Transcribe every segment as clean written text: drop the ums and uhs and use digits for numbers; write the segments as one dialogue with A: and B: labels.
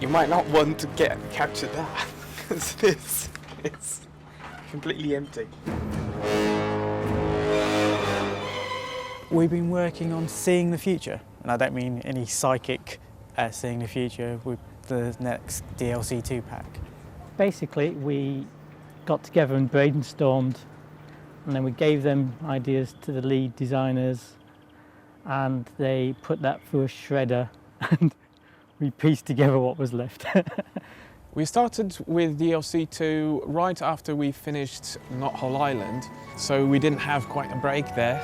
A: You might not want to capture that, because it's completely empty.
B: We've been working on seeing the future, and I don't mean any psychic seeing the future with the next DLC 2 pack.
C: Basically, we got together and brainstormed, and then we gave them ideas to the lead designers, and they put that through a shredder, and we pieced together what was left.
A: We started with DLC 2 right after we finished Not Whole Island, so we didn't have quite a break there.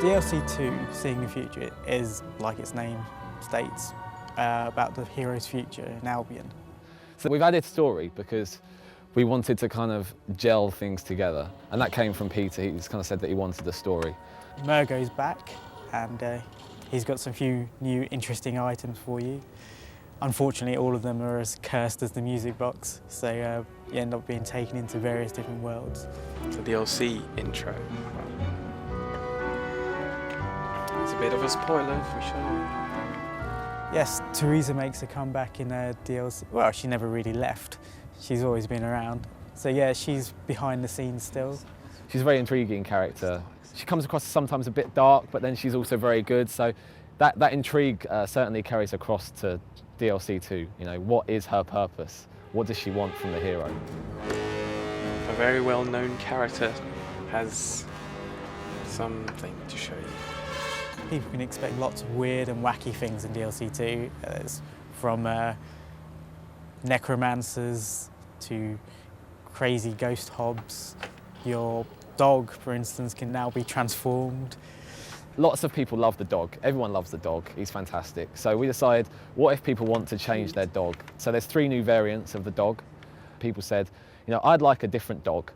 B: DLC 2, Seeing the Future, is, like its name states, about the hero's future in Albion.
D: So we've added story because we wanted to kind of gel things together, and that came from Peter. He just kind of said that he wanted a story.
B: Murgo's back, and he's got some few new interesting items for you. Unfortunately, all of them are as cursed as the music box, so you end up being taken into various different worlds.
A: The DLC intro. It's a bit of a spoiler for sure.
B: Yes, Teresa makes a comeback in DLC. Well, she never really left. She's always been around. So yeah, she's behind the scenes still.
D: She's a very intriguing character. She comes across sometimes a bit dark, but then she's also very good. So that intrigue certainly carries across to DLC 2. You know, what is her purpose? What does she want from the hero?
A: A very well-known character has something to show you.
B: People can expect lots of weird and wacky things in DLC 2. From necromancers to crazy ghost hobs. Your dog, for instance, can now be transformed.
D: Lots of people love the dog. Everyone loves the dog. He's fantastic. So we decided, what if people want to change their dog? So there's 3 new variants of the dog. People said, you know, I'd like a different dog.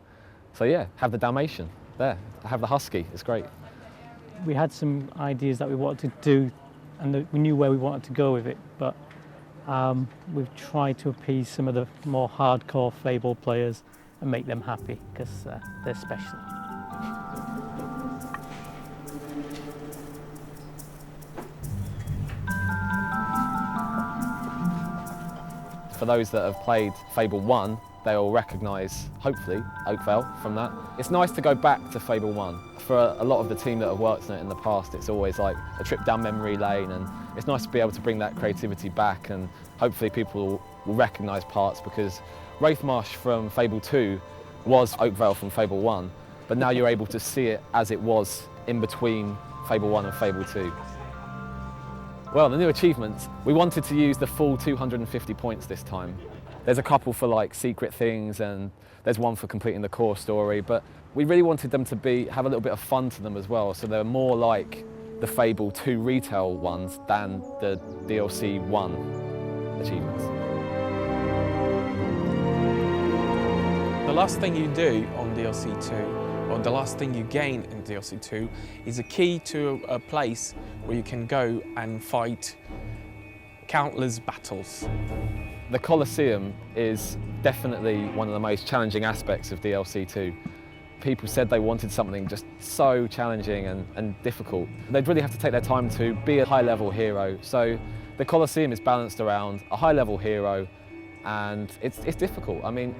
D: So yeah, have the Dalmatian. There, have the Husky. It's great.
C: We had some ideas that we wanted to do, and we knew where we wanted to go with it, but we've tried to appease some of the more hardcore Fable players and make them happy, because they're special.
D: For those that have played Fable 1, they'll recognise, hopefully, Oakvale from that. It's nice to go back to Fable 1. For a lot of the team that have worked on it in the past, it's always like a trip down memory lane, and it's nice to be able to bring that creativity back, and hopefully people will recognise parts, because Wraithmarsh from Fable 2 was Oakvale from Fable 1, but now you're able to see it as it was in between Fable 1 and Fable 2. Well, the new achievements, we wanted to use the full 250 points this time. There's a couple for like secret things, and there's one for completing the core story, but we really wanted them to have a little bit of fun to them as well, so they're more like the Fable 2 retail ones than the DLC 1 achievements.
A: The last thing you do on DLC 2, or the last thing you gain in DLC 2, is a key to a place where you can go and fight countless battles.
D: The Colosseum is definitely one of the most challenging aspects of DLC 2. People said they wanted something just so challenging and difficult. They'd really have to take their time to be a high-level hero. So the Colosseum is balanced around a high-level hero, and it's difficult. I mean,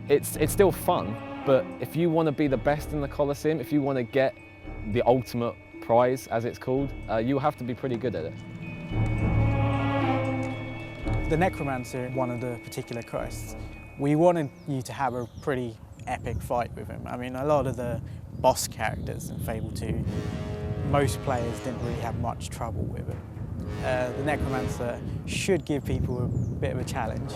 D: it's still fun, but if you want to be the best in the Colosseum, if you want to get the ultimate prize, as it's called, you'll have to be pretty good at it.
B: The Necromancer, one of the particular quests, we wanted you to have a pretty epic fight with him. I mean, a lot of the boss characters in Fable 2, most players didn't really have much trouble with it. The Necromancer should give people a bit of a challenge.